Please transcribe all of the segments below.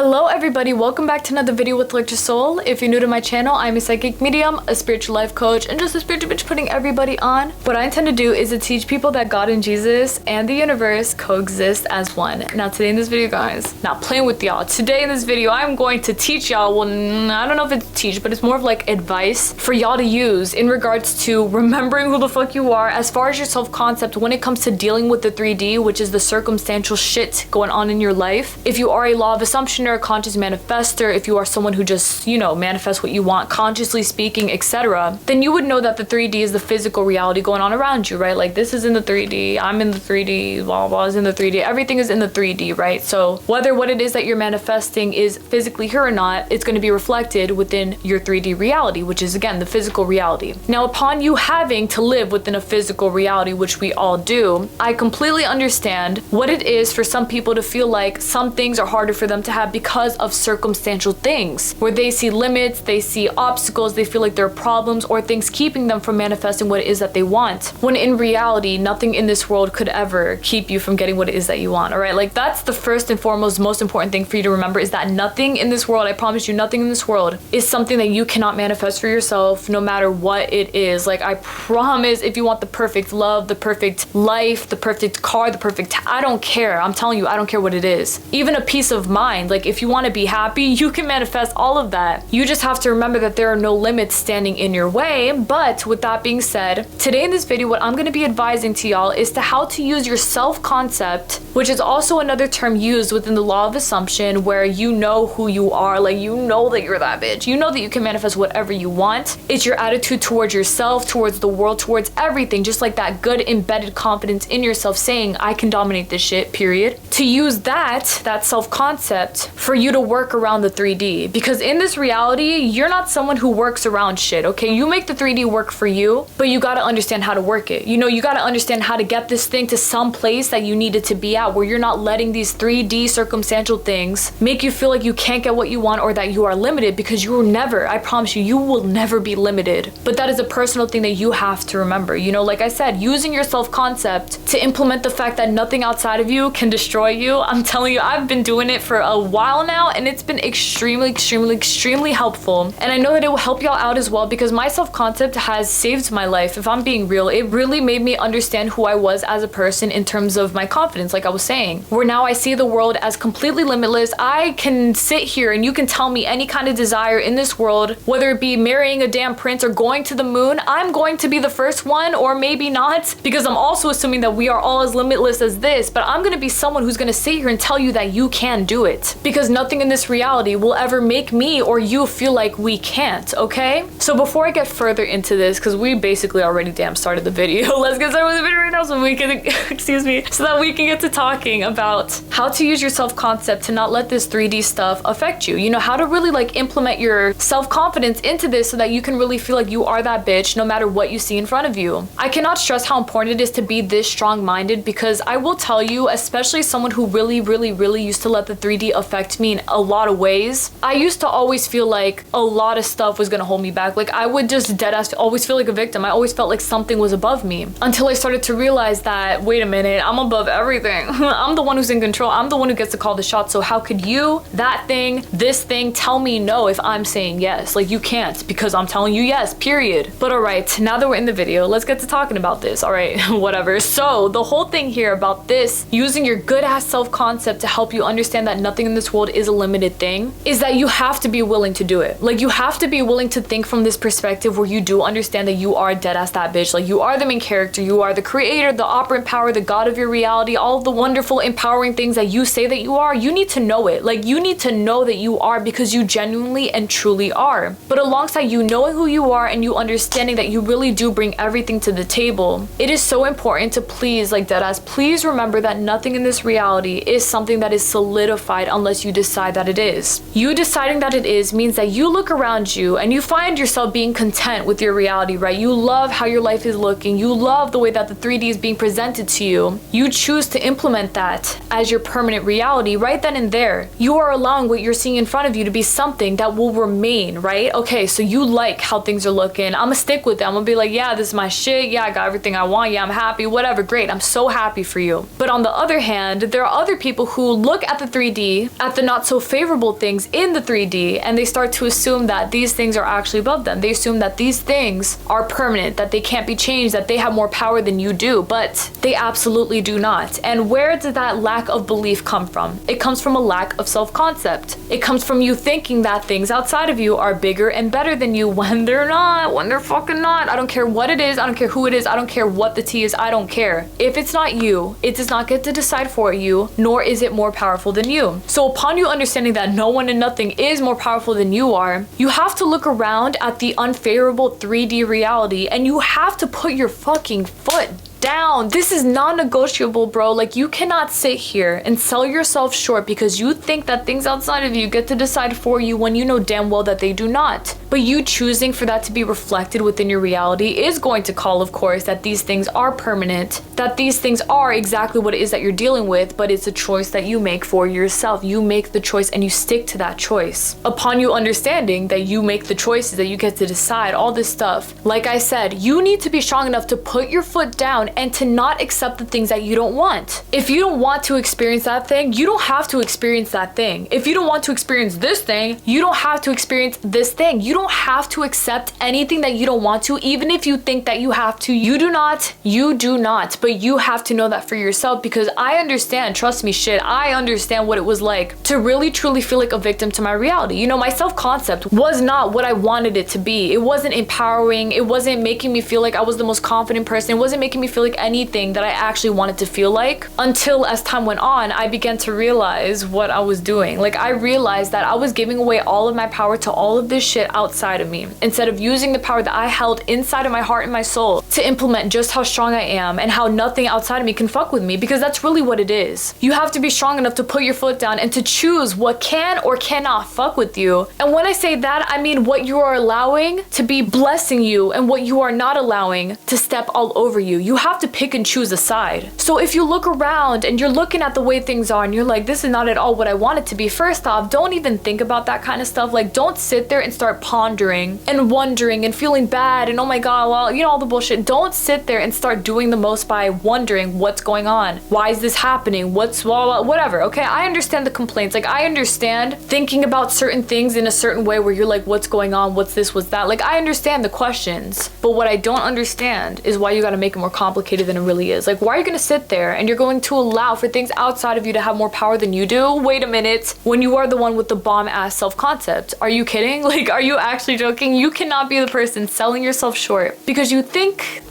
Hello everybody, welcome back to another video with ElectraSoul. If you're new to my channel, I'm a psychic medium, a spiritual life coach, and just a spiritual bitch putting everybody on. What I intend to do is to teach people that God and Jesus and the universe coexist as one. Now today in this video, guys, not playing with y'all. Today in this video, I'm going to teach y'all, well, I don't know if it's teach, but it's more of like advice for y'all to use in regards to remembering who the fuck you are as far as your self-concept when it comes to dealing with the 3D, which is the circumstantial shit going on in your life. If you are a law of assumption, a conscious manifester, if you are someone who just, you know, manifests what you want, consciously speaking, etc., then you would know that the 3D is the physical reality going on around you, right? Like this is in the 3D, I'm in the 3D, blah blah is in the 3D, everything is in the 3D, right? So whether what it is that you're manifesting is physically here or not, it's going to be reflected within your 3D reality, which is again the physical reality. Now upon you having to live within a physical reality, which we all do, I completely understand what it is for some people to feel like some things are harder for them to have because of circumstantial things, where they see limits, they see obstacles, they feel like there are problems or things keeping them from manifesting what it is that they want, when in reality nothing in this world could ever keep you from getting what it is that you want. All right, like that's the first and foremost most important thing for you to remember, is that nothing in this world, I promise you, nothing in this world is something that you cannot manifest for yourself, no matter what it is. Like I promise, if you want the perfect love, the perfect life, the perfect car, the perfect I don't care, I'm telling you, I don't care what it is, even a peace of mind. Like if you want to be happy, you can manifest all of that. You just have to remember that there are no limits standing in your way. But with that being said, today in this video, what I'm going to be advising to y'all is to how to use your self-concept, which is also another term used within the law of assumption, where you know who you are, like you know that you're that bitch, you know that you can manifest whatever you want. It's your attitude towards yourself, towards the world, towards everything, just like that good embedded confidence in yourself saying I can dominate this shit, period. To use that self-concept for you to work around the 3D, because in this reality you're not someone who works around shit, okay? You make the 3D work for you, but you got to understand how to work it. You know, you got to understand how to get this thing to some place that you need it to be at, where you're not letting these 3D circumstantial things make you feel like you can't get what you want or that you are limited, because you will never, I promise you, you will never be limited. But that is a personal thing that you have to remember. You know, like I said, using your self-concept to implement the fact that nothing outside of you can destroy you. I'm telling you, I've been doing it for a while now, and it's been extremely helpful. And I know that it will help y'all out as well, because my self-concept has saved my life. If I'm being real, it really made me understand who I was as a person in terms of my confidence, like I was saying, where now I see the world as completely limitless. I can sit here and you can tell me any kind of desire in this world, whether it be marrying a damn prince or going to the moon, I'm going to be the first one, or maybe not, because I'm also assuming that we are all as limitless as this, but I'm going to be someone who's going to sit here and tell you that you can do it, because nothing in this reality will ever make me or you feel like we can't, okay? So before I get further into this, because we basically already damn started the video, let's get started with the video right now so we can, excuse me, so that we can get to talking about how to use your self-concept to not let this 3D stuff affect you. You know, how to really like implement your self-confidence into this so that you can really feel like you are that bitch no matter what you see in front of you. I cannot stress how important it is to be this strong-minded, because I will tell you, especially someone who really used to let the 3D affect me in a lot of ways, I used to always feel like a lot of stuff was gonna hold me back. Like I would just deadass always feel like a victim. I always felt like something was above me, until I started to realize that, wait a minute, I'm above everything. I'm the one who's in control. I'm the one who gets to call the shots. So how could you, that thing, this thing, tell me no if I'm saying yes? Like you can't, because I'm telling you yes, period. But all right, now that we're in the video, let's get to talking about this. All right, whatever. So the whole thing here about this, using your good ass self-concept to help you understand that nothing in this world is a limited thing, is that you have to be willing to do it. Like you have to be willing to think from this perspective where you do understand that you are dead ass that bitch. Like you are the main character, you are the creator, the operant power, the god of your reality, all of the wonderful empowering things that you say that you are. You need to know it. Like you need to know that you are, because you genuinely and truly are. But alongside you knowing who you are and you understanding that you really do bring everything to the table, it is so important to please, like deadass, please remember that nothing in this reality is something that is solidified unless you decide that it is. You deciding that it is means that you look around you and you find yourself being content with your reality, right? You love how your life is looking. You love the way that the 3D is being presented to you. You choose to implement that as your permanent reality right then and there. You are allowing what you're seeing in front of you to be something that will remain, right? Okay, so you like how things are looking. I'm gonna stick with it. I'm gonna be like, yeah, this is my shit. Yeah, I got everything I want. Yeah, I'm happy. Whatever, great. I'm so happy for you. But on the other hand, there are other people who look at the 3D, at the not not so favorable things in the 3D, and they start to assume that these things are actually above them. They assume that these things are permanent, that they can't be changed, that they have more power than you do, but they absolutely do not. And where did that lack of belief come from? It comes from a lack of self-concept. It comes from you thinking that things outside of you are bigger and better than you when they're not, when they're fucking not. I don't care what it is, I don't care who it is, I don't care what the tea is, I don't care. If it's not you, it does not get to decide for you, nor is it more powerful than you. So upon you understanding that no one and nothing is more powerful than you are, you have to look around at the unfavorable 3D reality, and you have to put your fucking foot down. This is non-negotiable, bro. Like, you cannot sit here and sell yourself short because you think that things outside of you get to decide for you when you know damn well that they do not. But you choosing for that to be reflected within your reality is going to call, of course, that these things are permanent, that these things are exactly what it is that you're dealing with, but it's a choice that you make for yourself. You make the choice and you stick to that choice. Upon you understanding that you make the choices, that you get to decide all this stuff, like I said, you need to be strong enough to put your foot down and to not accept the things that you don't want. If you don't want to experience that thing, you don't have to experience that thing. If you don't want to experience this thing, you don't have to experience this thing. You don't have to accept anything that you don't want to, even if you think that you have to. You do not, but you have to know that for yourself, because I understand, trust me, shit, I understand what it was like to really truly feel like a victim to my reality. You know, my self-concept was not what I wanted it to be. It wasn't empowering. It wasn't making me feel like I was the most confident person. It wasn't making me feel like anything that I actually wanted to feel like, until as time went on, I began to realize what I was doing. Like, I realized that I was giving away all of my power to all of this shit outside of me, instead of using the power that I held inside of my heart and my soul to implement just how strong I am and how nothing outside of me can fuck with me, because that's really what it is. You have to be strong enough to put your foot down and to choose what can or cannot fuck with you. And when I say that, I mean what you are allowing to be blessing you and what you are not allowing to step all over you. You have to pick and choose a side. So if you look around and you're looking at the way things are and you're like, this is not at all what I want it to be, first off, don't even think about that kind of stuff. Like, don't sit there and start pondering and wondering and feeling bad and oh my god, well, you know, all the bullshit. Don't sit there and start doing the most by wondering what's going on, why is this happening, what's whatever. Okay, I understand the complaints. Like, I understand thinking about certain things in a certain way where you're like, what's going on, what's this, what's that. Like, I understand the questions, but what I don't understand is why you got to make it more complicated than it really is. Like, why are you gonna sit there and you're going to allow for things outside of you to have more power than you do? Wait a minute, when you are the one with the bomb ass self-concept. Are you kidding? Like, are you actually joking? You cannot be the person selling yourself short because you think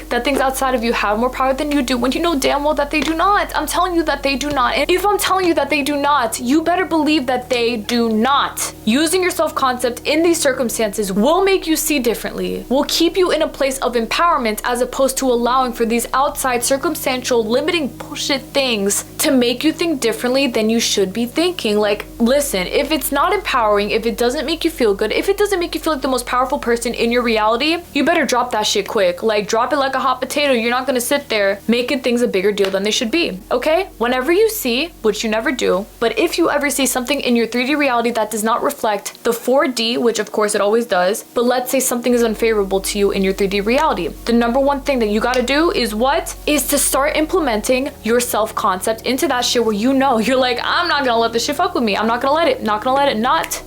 that things outside of you have more power than you do, when you know damn well that they do not. I'm telling you that they do not. And if I'm telling you that they do not, you better believe that they do not. Using your self-concept in these circumstances will make you see differently, will keep you in a place of empowerment, as opposed to allowing for these outside circumstantial limiting bullshit things to make you think differently than you should be thinking. Like, listen, if it's not empowering, if it doesn't make you feel good, if it doesn't make you feel like the most powerful person in your reality, you better drop that shit quick. Like, drop it like a hot potato. You're not gonna sit there making things a bigger deal than they should be, okay? Whenever you see, which you never do, but if you ever see something in your 3D reality that does not reflect the 4D, which of course it always does, but let's say something is unfavorable to you in your 3D reality, the number one thing that you gotta do is what? Is to start implementing your self-concept into that shit where you know, you're like, I'm not gonna let this shit fuck with me. I'm not gonna let it,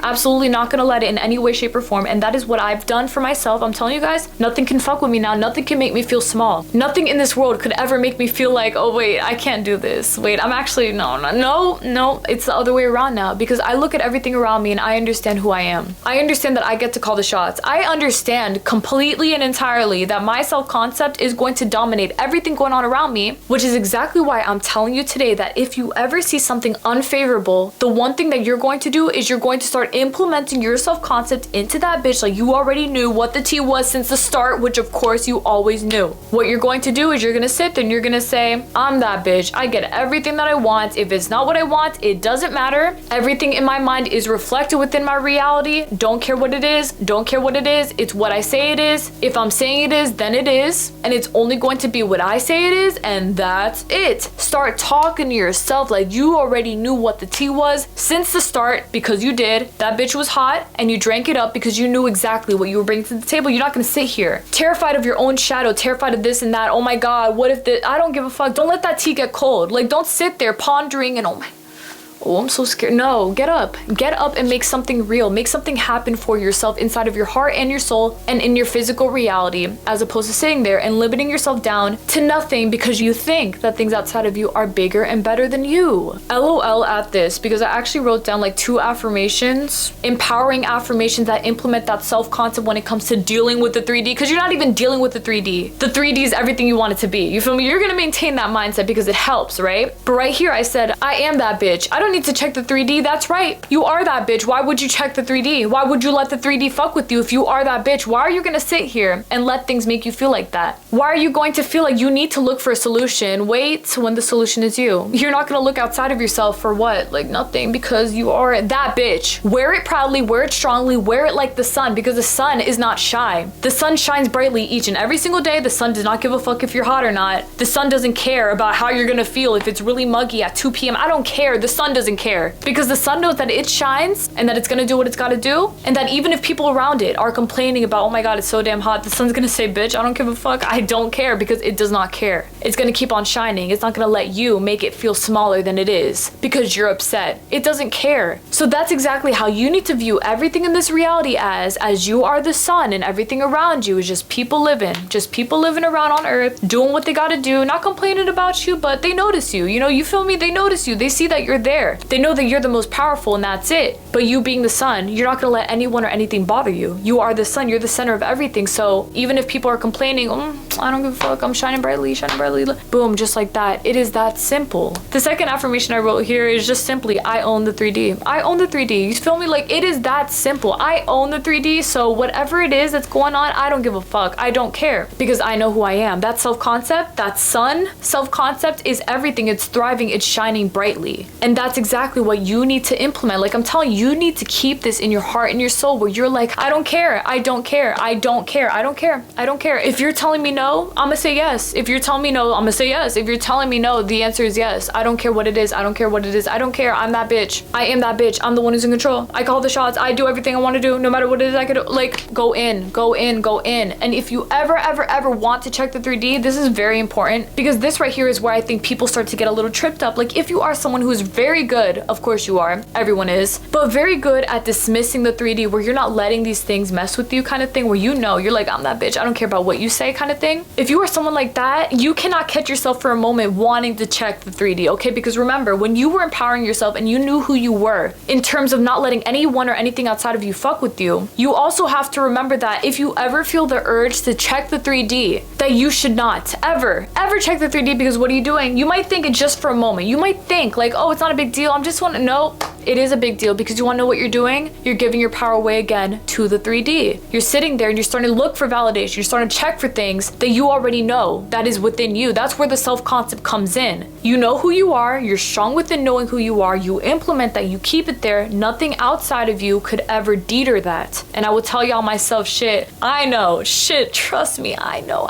absolutely not gonna let it in any way, shape, or form. And that is what I've done for myself. I'm telling you guys, nothing can fuck with me now. Nothing can make me feel small. Nothing in this world could ever make me feel like, oh wait, I can't do this. Wait, I'm actually, no. It's the other way around now, because I look at everything around me and I understand who I am. I understand that I get to call the shots. I understand completely and entirely that my self-concept is going to dominate everything going on around me, which is exactly why I'm telling you today that if you ever see something unfavorable, the one thing that you're going to do is you're going to start implementing your self-concept into that bitch like you already knew what the tea was since the start, which of course you always knew. What you're going to do is you're gonna sit there and you're gonna say, I'm that bitch. I get everything that I want. If it's not what I want, it doesn't matter. Everything in my mind is reflected within my reality. Don't care what it is. Don't care what it is. It's what I say it is. If I'm saying it is, then it is. And it's only going to be what I say it is, and that's it. Start talking to yourself like you already knew what the tea was since the start, because you did. That bitch was hot and you drank it up because you knew exactly what you were bringing to the table. You're not gonna sit here terrified of your own shadow, terrified of this and that. Oh my god, what if this? I don't give a fuck. Don't let that tea get cold. Like, don't sit there pondering and Oh, I'm so scared. No, get up and make something real. Make something happen for yourself inside of your heart and your soul and in your physical reality, as opposed to sitting there and limiting yourself down to nothing because you think that things outside of you are bigger and better than you. LOL at this, because I actually wrote down like 2 affirmations, empowering affirmations that implement that self-concept when it comes to dealing with the 3D, because you're not even dealing with the 3D. The 3D is everything you want it to be. You feel me? You're gonna maintain that mindset because it helps, right? But right here I said, I am that bitch. I don't need to check the 3D. That's right. You are that bitch. Why would you check the 3D? Why would you let the 3D fuck with you if you are that bitch? Why are you gonna sit here and let things make you feel like that? Why are you going to feel like you need to look for a solution? Wait when the solution is you. You're not gonna look outside of yourself for what? Like nothing, because you are that bitch. Wear it proudly, wear it strongly, wear it like the sun, because the sun is not shy. The sun shines brightly each and every single day. The sun does not give a fuck if you're hot or not. The sun doesn't care about how you're gonna feel if it's really muggy at 2 p.m. I don't care. The sun doesn't care, because the sun knows that it shines and that it's gonna do what it's gotta do, and that even if people around it are complaining about, oh my god, it's so damn hot, the sun's gonna say, bitch, I don't give a fuck. I don't care, because it does not care. It's gonna keep on shining. It's not gonna let you make it feel smaller than it is because you're upset. It doesn't care. So that's exactly how you need to view everything in this reality, as you are the sun and everything around you is just people living around on earth, doing what they gotta do, not complaining about you, but they notice you. You know, you feel me? They notice you. They see that you're there. They know that you're the most powerful, and that's it. But you being the sun, you're not gonna let anyone or anything bother you. You are the sun. You're the center of everything. So even if people are complaining, I don't give a fuck, I'm shining brightly, boom, just like that. It is that simple. The second affirmation I wrote here is just simply, I own the 3D. I own the 3D. You feel me? Like, it is that simple. I own the 3D. So whatever it is that's going on, I don't give a fuck. I don't care, because I know who I am. That self-concept, that sun self-concept is everything. It's thriving. It's shining brightly. And that's exactly what you need to implement. Like I'm telling you, you need to keep this in your heart and your soul, where you're like, I don't care. I don't care. I don't care. I don't care. I don't care. If you're telling me no, I'm gonna say yes. If you're telling me no, I'm gonna say yes. If you're telling me no, the answer is yes. I don't care what it is. I don't care what it is. I don't care. I'm that bitch. I am that bitch. I'm the one who's in control. I call the shots. I do everything I want to do, no matter what it is I could do. Like, go in, go in, go in. And if you ever want to check the 3D, this is very important, because this right here is where I think people start to get a little tripped up. Like, if you are someone who is very good, of course you are, everyone is, but very good at dismissing the 3D, where you're not letting these things mess with you, kind of thing, where you know, you're like, I'm that bitch, I don't care about what you say, kind of thing. If you are someone like that, you cannot catch yourself for a moment wanting to check the 3D, okay? Because remember, when you were empowering yourself and you knew who you were in terms of not letting anyone or anything outside of you fuck with you, you also have to remember that if you ever feel the urge to check the 3D, that you should not ever check the 3D, because what are you doing? You might think it's just for a moment. You might think like, oh, it's not a big deal. I'm just want to know. It is a big deal, because you want to know what you're doing? You're giving your power away again to the 3D. You're sitting there and you're starting to look for validation. You're starting to check for things that you already know that is within you. That's where the self-concept comes in. You know who you are. You're strong within knowing who you are. You implement that. You keep it there. Nothing outside of you could ever deter that. And I will tell y'all myself, shit, I know. Shit, trust me, I know.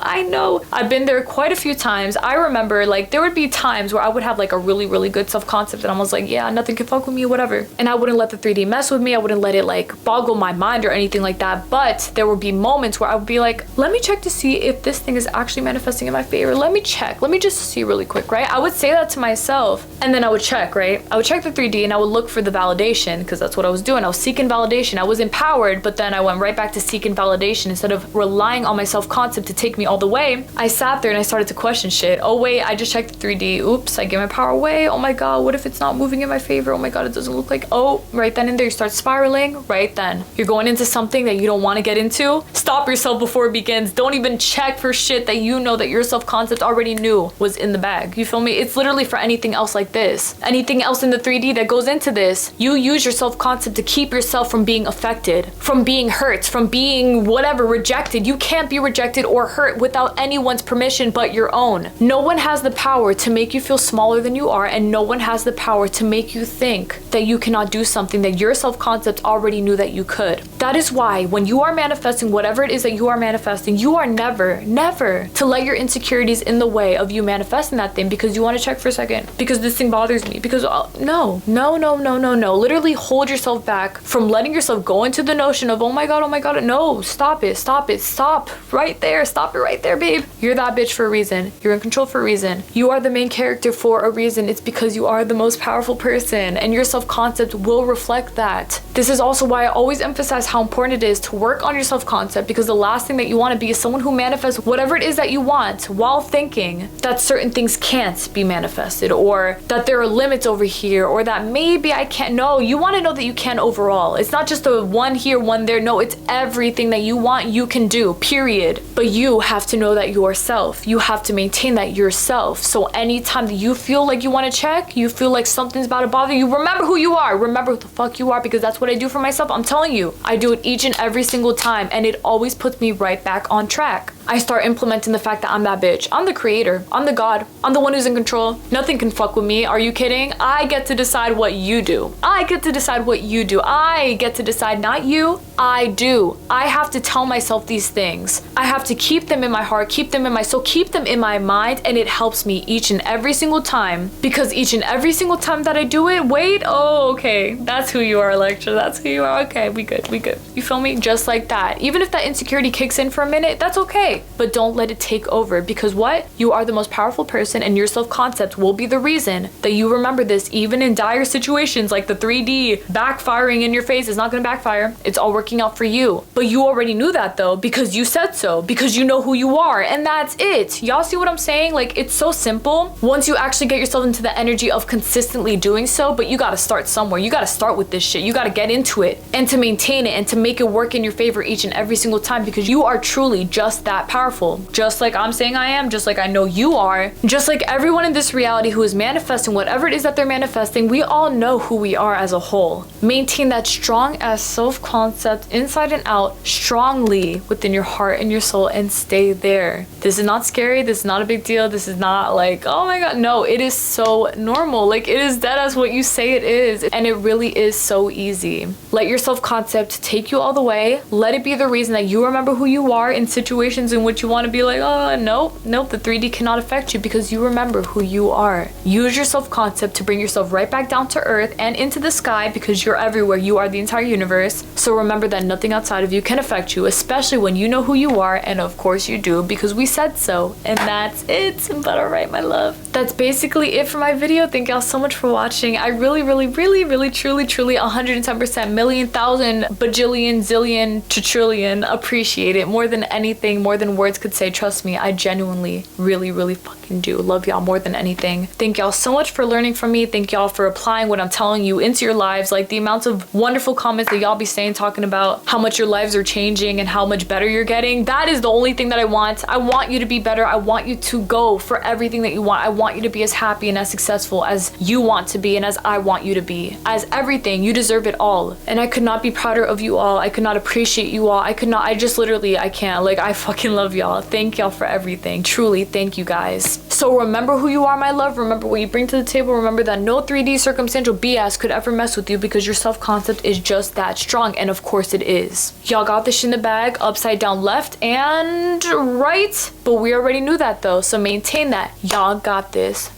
I've been there quite a few times. I remember, like, there would be times where I would have like a really good self-concept, and I was like, yeah, nothing can fuck with me, whatever. And I wouldn't let the 3D mess with me. I wouldn't let it like boggle my mind or anything like that. But there would be moments where I would be like, let me check to see if this thing is actually manifesting in my favor. Let me check. Let me just see really quick, right? I would say that to myself, and then I would check, right? I would check the 3D and I would look for the validation, because that's what I was doing. I was seeking validation. I was empowered, but then I went right back to seeking validation. Instead of relying on my self-concept to take me all the way, I sat there and I started to question shit. Oh wait, I just checked the 3D. Oops, I gave my power away. Oh my god, what if it's not moving in my favor? Oh my god, it doesn't look like, oh, right then and there you start spiraling. Right then you're going into something that you don't want to get into. Stop yourself before it begins. Don't even check for shit that you know that your self-concept already knew was in the bag. You feel me? It's literally for anything else like this. Anything else in the 3D that goes into this, you use your self-concept to keep yourself from being affected, from being hurt, from being whatever, rejected. You can't be rejected or hurt without anyone's permission but your own. No one has the power to make you feel smaller than you are, and no one has the power to make you think that you cannot do something that your self-concept already knew that you could. That is why when you are manifesting whatever it is that you are manifesting, you are never Never to let your insecurities in the way of you manifesting that thing because you want to check for a second, because this thing bothers me, because no. Literally hold yourself back from letting yourself go into the notion of, oh my god, no, stop it, stop right there, stop it right there, babe. You're that bitch for a reason. You're in control for a reason. You are the main character for a reason. It's because you are the most powerful person, and your self-concept will reflect that. This is also why I always emphasize how important it is to work on your self-concept, because the last thing that you want to be is someone who manifests whatever it is that you want while thinking that certain things can't be manifested, or that there are limits over here, or that maybe I can't. No, you want to know that you can overall. It's not just a one here, one there. No, it's everything that you want, you can do, period. But you have to know that yourself. You have to maintain that yourself. So anytime that you feel like you want to check, you feel like something's about to bother you, remember who you are. Remember who the fuck you are, because that's what I do for myself. I'm telling you, I do it each and every single time, and it always puts me right back on track. I start implementing the fact that I'm that bitch. I'm the creator. I'm the god. I'm the one who's in control. Nothing can fuck with me. Are you kidding? I get to decide what you do. I get to decide what you do. I get to decide, not you. I do. I have to tell myself these things. I have to keep them in my heart, keep them in my soul, keep them in my mind, and it helps me each and every single time, because each and every single time that I do it, wait, oh, okay, that's who you are, Electra. That's who you are. Okay, we good. You feel me? Just like that. Even if that insecurity kicks in for a minute, that's okay. But don't let it take over, because what? You are the most powerful person, and your self-concept will be the reason that you remember this, even in dire situations like the 3D backfiring in your face. Is not going to backfire. It's all working out for you. But you already knew that though, because you said so, because you know who you are, and that's it. Y'all see what I'm saying? Like, it's so simple once you actually get yourself into the energy of consistently doing so. But you got to start somewhere. You got to start with this shit. You got to get into it and to maintain it and to make it work in your favor each and every single time, because you are truly just that powerful. Just like I'm saying I am, just like I know you are, just like everyone in this reality who is manifesting whatever it is that they're manifesting, we all know who we are as a whole. Maintain that strong as self-concept inside and out, strongly within your heart and your soul, and stay there. This is not scary. This is not a big deal. This is not like, oh my god. No, it is so normal. Like, it is dead as what you say it is, and it really is so easy. Let your self-concept take you all the way. Let it be the reason that you remember who you are in situations in which you want to be like, oh, nope, the 3D cannot affect you, because you remember who you are. Use your self-concept to bring yourself right back down to earth and into the sky, because you're everywhere. You are the entire universe. So remember that nothing outside of you can affect you, especially when you know who you are, and of course you do, because we said so. And that's it. But all right, my love, that's basically it for my video. Thank y'all so much for watching. I really, truly 110% million, thousand, bajillion, zillion, trillion appreciate it more than anything, more than words could say. Trust me, I genuinely really fucking do love y'all more than anything. Thank y'all so much for learning from me. Thank y'all for applying what I'm telling you into your lives. Like, the amounts of wonderful comments that y'all be saying, talking about how much your lives are changing and how much better you're getting. That is the only thing that I want. I want you to be better. I want you to go for everything that you want. I want you to be as happy and as successful as you want to be, and as I want you to be. As everything, you deserve it all. And I could not be prouder of you all. I could not appreciate you all. I just literally, I can't. Like, I fucking love y'all. Thank y'all for everything. Truly, thank you guys. So remember who you are, my love. Remember what you bring to the table. Remember that no 3D circumstantial BS could ever mess with you, because your self-concept is just that strong, and of course it is. Y'all got this shit in the bag, upside down left and right, but we already knew that though, so maintain that. Y'all got this.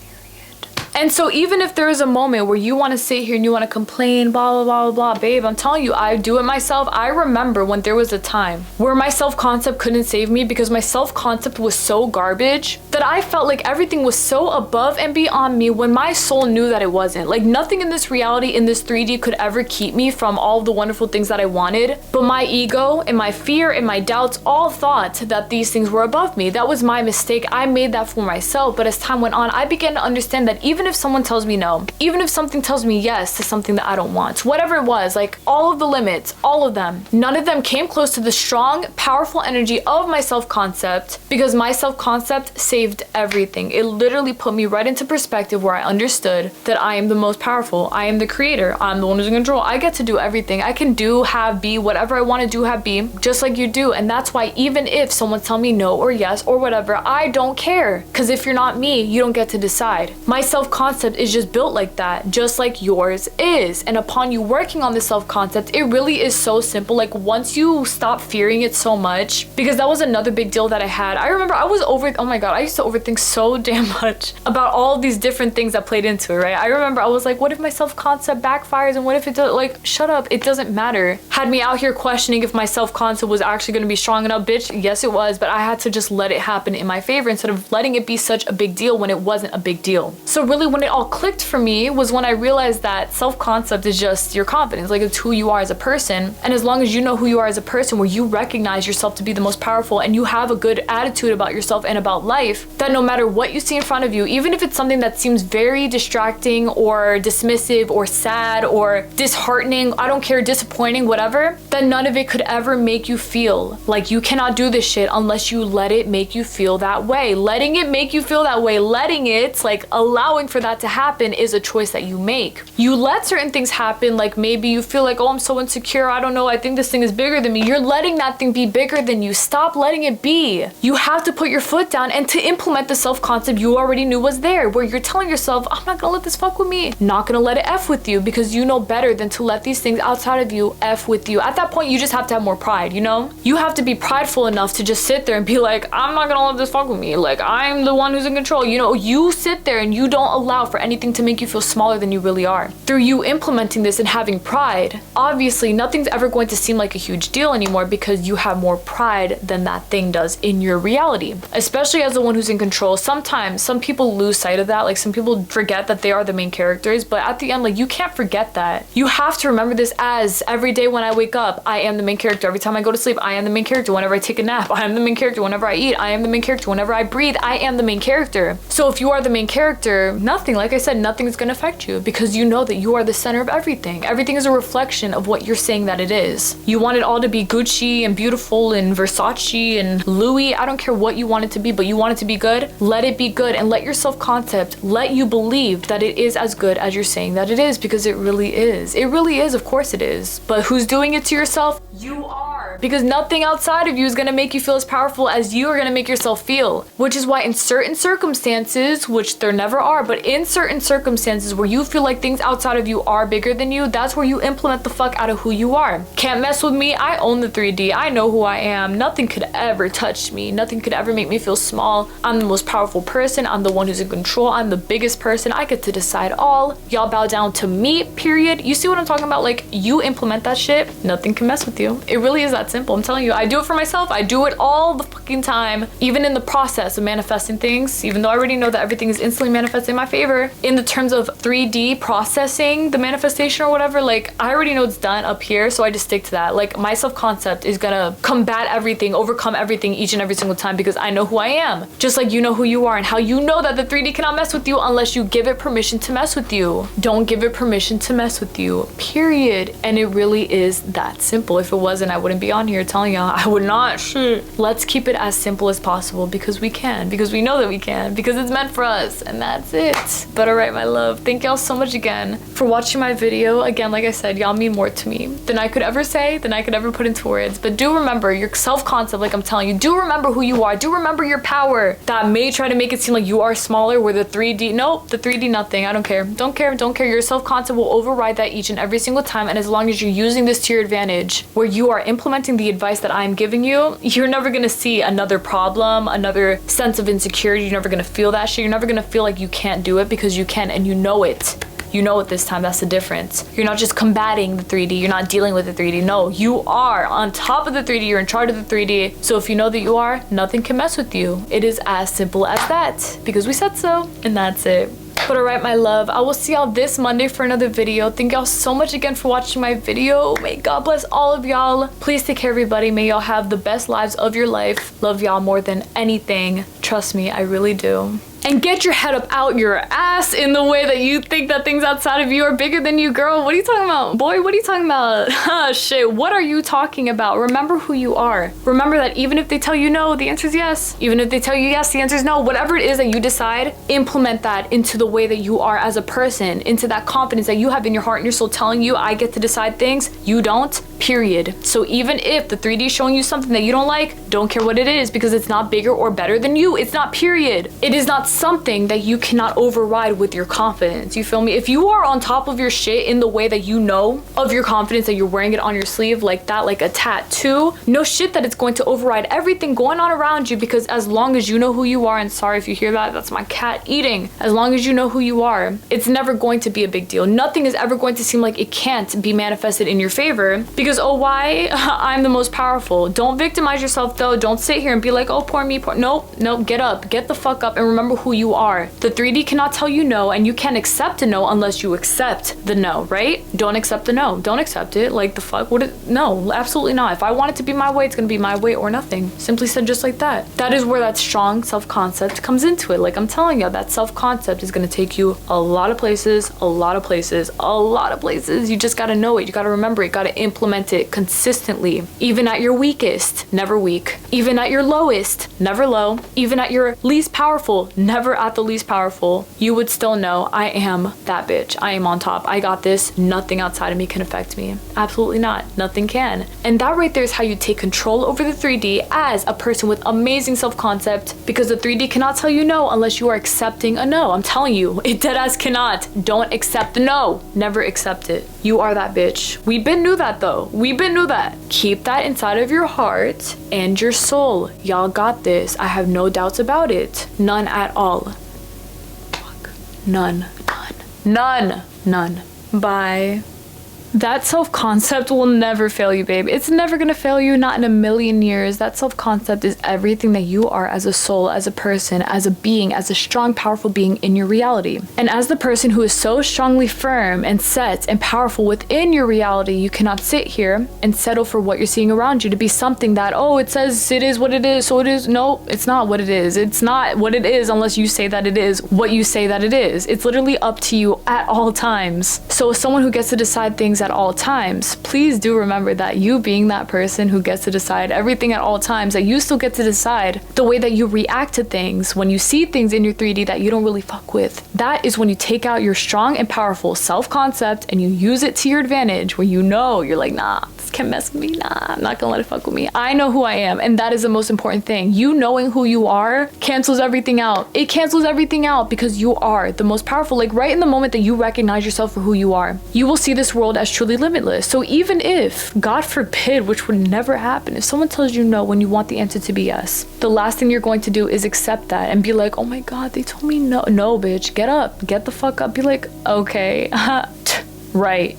And so even if there is a moment where you want to sit here and you want to complain, blah, blah, blah, babe, I'm telling you, I do it myself. I remember when there was a time where my self-concept couldn't save me, because my self-concept was so garbage that I felt like everything was so above and beyond me, when my soul knew that it wasn't. Like, nothing in this reality, in this 3D, could ever keep me from all of the wonderful things that I wanted. But my ego and my fear and my doubts all thought that these things were above me. That was my mistake. I made that for myself. But as time went on, I began to understand that even if someone tells me no, even if something tells me yes to something that I don't want, whatever it was, like all of the limits, all of them, none of them came close to the strong, powerful energy of my self-concept, because my self-concept saved everything. It literally put me right into perspective, where I understood that I am the most powerful. I am the creator. I'm the one who's in control. I get to do everything. I can do, have, be, whatever I want to do, have, be, just like you do. And that's why even if someone's telling me no or yes or whatever, I don't care. Because if you're not me, you don't get to decide. My self self-concept is just built like that, just like yours is. And upon you working on the self-concept, it really is so simple. Like once you stop fearing it so much, because that was another big deal that I had. I remember I used to overthink so damn much about all these different things that played into it, right? I remember I was like, what if my self-concept backfires, and what if it does? Like, shut up, it doesn't matter. Had me out here questioning if my self-concept was actually going to be strong enough, bitch. Yes, it was, but I had to just let it happen in my favor instead of letting it be such a big deal when it wasn't a big deal. So really when it all clicked for me was when I realized that self-concept is just your confidence. Like, it's who you are as a person. And as long as you know who you are as a person, where you recognize yourself to be the most powerful and you have a good attitude about yourself and about life, that no matter what you see in front of you, even if it's something that seems very distracting or dismissive or sad or disheartening, I don't care, disappointing, whatever, that none of it could ever make you feel like you cannot do this shit unless you let it make you feel that way. Letting it make you feel that way, letting it, like allowing for that to happen, is a choice that you make. You let certain things happen, like maybe you feel like, oh, I'm so insecure, I don't know, I think this thing is bigger than me. You're letting that thing be bigger than you. Stop letting it be. You have to put your foot down and to implement the self-concept you already knew was there, where you're telling yourself, I'm not gonna let this fuck with me. Not gonna let it F with you, because you know better than to let these things outside of you F with you. At that point, you just have to have more pride, you know? You have to be prideful enough to just sit there and be like, I'm not gonna let this fuck with me. Like, I'm the one who's in control. You know, you sit there and you don't allow for anything to make you feel smaller than you really are. Through you implementing this and having pride, obviously nothing's ever going to seem like a huge deal anymore, because you have more pride than that thing does in your reality. Especially as the one who's in control. Sometimes some people lose sight of that. Like, some people forget that they are the main characters, but at the end, like, you can't forget that. You have to remember this as every day when I wake up, I am the main character. Every time I go to sleep, I am the main character. Whenever I take a nap, I am the main character. Whenever I eat, I am the main character. Whenever I breathe, I am the main character. So if you are the main character, nothing, like I said, nothing is going to affect you, because you know that you are the center of everything. Everything is a reflection of what you're saying that it is. You want it all to be Gucci and beautiful and Versace and Louis. I don't care what you want it to be, but you want it to be good. Let it be good, and let your self-concept let you believe that it is as good as you're saying that it is, because it really is. It really is, of course it is. But who's doing it to yourself? You are. Because nothing outside of you is going to make you feel as powerful as you are going to make yourself feel. Which is why in certain circumstances, which there never are, but in certain circumstances where you feel like things outside of you are bigger than you, that's where you implement the fuck out of who you are. Can't mess with me. I own the 3D. I know who I am. Nothing could ever touch me. Nothing could ever make me feel small. I'm the most powerful person. I'm the one who's in control. I'm the biggest person. I get to decide all. Y'all bow down to me, period. You see what I'm talking about? Like, you implement that shit, nothing can mess with you. It really is that simple. I'm telling you, I do it for myself. I do it all the fucking time. Even in the process of manifesting things, even though I already know that everything is instantly manifesting in my favor, in the terms of 3D processing the manifestation or whatever, like, I already know it's done up here, so I just stick to that. Like, my self-concept is gonna combat everything, overcome everything each and every single time, because I know who I am. Just like you know who you are, and how you know that the 3D cannot mess with you unless you give it permission to mess with you. Don't give it permission to mess with you, period. And it really is that simple. If it wasn't, I wouldn't be on here telling y'all. I would not. Shit. Let's keep it as simple as possible, because we can, because we know that we can, because it's meant for us, and that's it. But alright, my love, thank y'all so much again for watching my video. Again, like I said, y'all mean more to me than I could ever say, than I could ever put into words. But do remember your self-concept, like I'm telling you. Do remember who you are. Do remember your power. That may try to make it seem like you are smaller, where the 3D, nope, the 3D nothing. I don't care. Don't care. Don't care. Your self-concept will override that each and every single time. And as long as you're using this to your advantage, where you are implementing the advice that I'm giving you, you're never gonna see another problem, another sense of insecurity. You're never gonna feel that shit. You're never gonna feel like you can't do it, because you can, and you know it. You know it this time. That's the difference. You're not just combating the 3D. You're not dealing with the 3D. No, you are on top of the 3D. You're in charge of the 3D. So if you know that you are, nothing can mess with you. It is as simple as that, because we said so, and that's it. But alright, my love, I will see y'all this Monday for another video. Thank y'all so much again for watching my video. May God bless all of y'all. Please take care, everybody. May y'all have the best lives of your life. Love y'all more than anything. Trust me, I really do. And get your head up out your ass in the way that you think that things outside of you are bigger than you, girl. What are you talking about? Boy, what are you talking about? Shit, what are you talking about? Remember who you are. Remember that even if they tell you no, the answer is yes. Even if they tell you yes, the answer is no. Whatever it is that you decide, implement that into the way that you are as a person, into that confidence that you have in your heart and your soul telling you, I get to decide things. You don't. period. So even if the 3D is showing you something that you don't like, don't care what it is, because it's not bigger or better than you. It's not, period. It is not something that you cannot override with your confidence. You feel me? If you are on top of your shit in the way that you know of your confidence, that you're wearing it on your sleeve like that, like a tattoo, no shit that it's going to override everything going on around you, because as long as you know who you are, and sorry if you hear that, that's my cat eating. As long as you know who you are, it's never going to be a big deal. Nothing is ever going to seem like it can't be manifested in your favor, because oh, why? I'm the most powerful. Don't victimize yourself though. Don't sit here and be like, oh, poor me, poor. Nope, get up, get the fuck up, and remember who you are. The 3D cannot tell you no, and you can't accept a no unless you accept the no, right? Don't accept the no. Don't accept it. Like the fuck? No, absolutely not. If I want it to be my way, it's gonna be my way or nothing. Simply said, just like that. That is where that strong self-concept comes into it. Like I'm telling you, that self-concept is gonna take you a lot of places, a lot of places, a lot of places. You just gotta know it. You gotta remember it. You gotta implement it consistently. Even at your weakest, never weak. Even at your lowest, never low. Even at your least powerful, never at the least powerful. You would still know, I am that bitch. I am on top. I got this. Nothing outside of me can affect me. Absolutely not. Nothing can. And that right there is how you take control over the 3D as a person with amazing self-concept, because the 3D cannot tell you no unless you are accepting a no. I'm telling you, it deadass cannot. Don't accept the no. Never accept it. You are that bitch. We been knew that though. We been knew that. Keep that inside of your heart and your soul. Y'all got this. I have no doubts about it. None at all. Fuck. None. Bye. That self-concept will never fail you, babe. It's never gonna fail you, not in a million years. That self-concept is everything that you are as a soul, as a person, as a being, as a strong, powerful being in your reality. And as the person who is so strongly firm and set and powerful within your reality, you cannot sit here and settle for what you're seeing around you to be something that, oh, it says it is what it is, so it is. No, it's not what it is. It's not what it is unless you say that it is what you say that it is. It's literally up to you at all times. So as someone who gets to decide things at all times, please do remember that you being that person who gets to decide everything at all times, that you still get to decide the way that you react to things when you see things in your 3D that you don't really fuck with. That is when you take out your strong and powerful self-concept and you use it to your advantage, where you know you're like, nah, this can't mess with me. Nah, I'm not gonna let it fuck with me. I know who I am, and that is the most important thing. You knowing who you are cancels everything out. It cancels everything out because you are the most powerful. Like right in the moment that you recognize yourself for who you are, you will see this world as truly limitless. So even if, God forbid, which would never happen, if someone tells you no when you want the answer to be yes, the last thing you're going to do is accept that and be like, oh my God, they told me no. No, bitch, get up, get the fuck up. Be like, okay, right,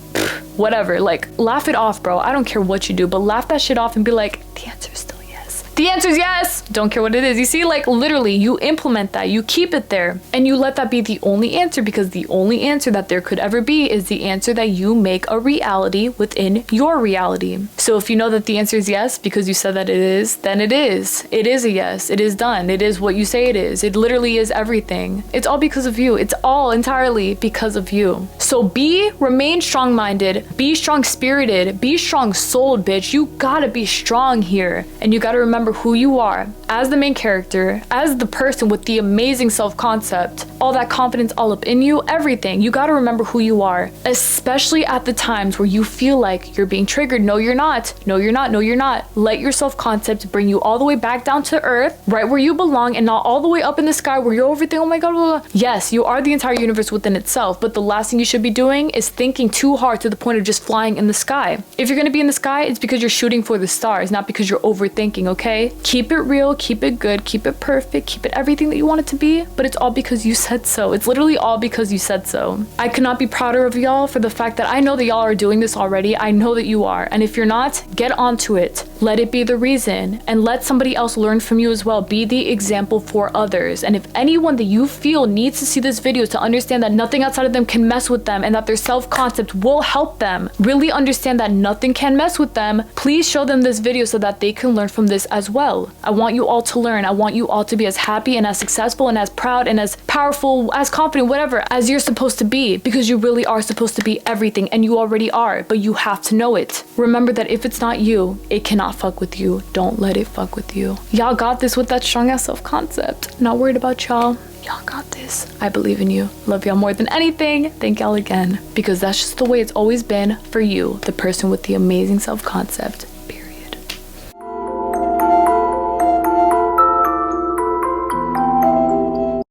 whatever. Like, laugh it off, bro. I don't care what you do, but laugh that shit off and be like, the answer is still yes. The answer is yes. Don't care what it is. You see, like literally you implement that, you keep it there, and you let that be the only answer, because the only answer that there could ever be is the answer that you make a reality within your reality. So if you know that the answer is yes because you said that it is, then it is. It is a yes. It is done. It is what you say it is. It literally is everything. It's all because of you. It's all entirely because of you. So remain strong-minded, be strong-spirited, be strong-souled, bitch. You gotta be strong here, and you gotta remember who you are as the main character, as the person with the amazing self-concept, all that confidence all up in you, everything. You gotta remember who you are, especially at the times where you feel like you're being triggered. No, you're not. No, you're not. No, you're not. Let your self-concept bring you all the way back down to earth, right where you belong, and not all the way up in the sky where you're overthinking, oh my God, blah, blah. Yes, you are the entire universe within itself, but the last thing you should be doing is thinking too hard to the point of just flying in the sky. If you're gonna be in the sky, it's because you're shooting for the stars, not because you're overthinking, okay? Keep it real, keep it good, keep it perfect, keep it everything that you want it to be, but it's all because you said so. It's literally all because you said so. I could not be prouder of y'all for the fact that I know that y'all are doing this already. I know that you are, and if you're not, get onto it. Let it be the reason, and let somebody else learn from you as well. Be the example for others, and if anyone that you feel needs to see this video to understand that nothing outside of them can mess with them and that their self-concept will help them really understand that nothing can mess with them, please show them this video so that they can learn from this as as well. I want you all to learn. I want you all to be as happy and as successful and as proud and as powerful, as confident, whatever, as you're supposed to be, because you really are supposed to be everything, and you already are, but you have to know it. Remember that if it's not you, it cannot fuck with you. Don't let it fuck with you. Y'all got this with that strong ass self-concept. Not worried about y'all. Y'all got this. I believe in you. Love y'all more than anything. Thank y'all again, because that's just the way it's always been for you, the person with the amazing self-concept.